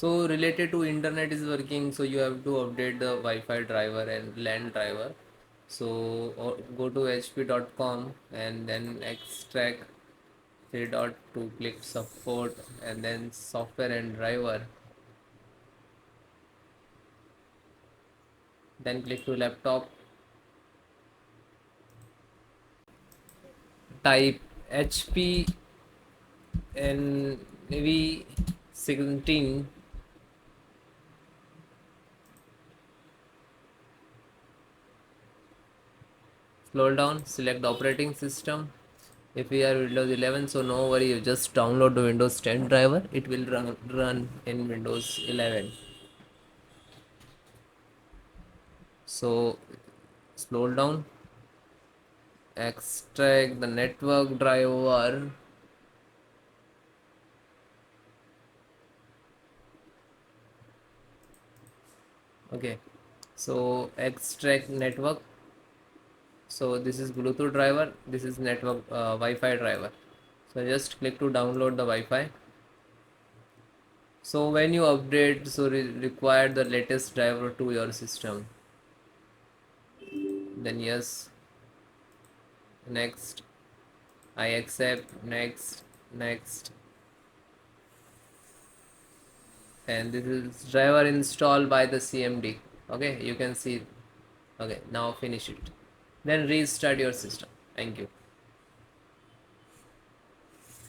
So related to internet is working, so you have to update the Wi-Fi driver and LAN driver. So go to hp.com and then extract three dot to click support and then software and driver. Then click to laptop. Type HP and maybe 17. Scroll down, select operating system. If we are Windows 11, so no worry, you just download the Windows 10 driver, it will run in Windows 11. So scroll down, extract the network driver. Okay, so extract network. So this is Bluetooth driver, this is network Wi-Fi driver. So just click to download the Wi-Fi. So when you update, so require the latest driver to your system. Then yes, next, I accept, next, next. And this is driver installed by the CMD. Okay, you can see. Okay, now finish it. Then restart your system. Thank you.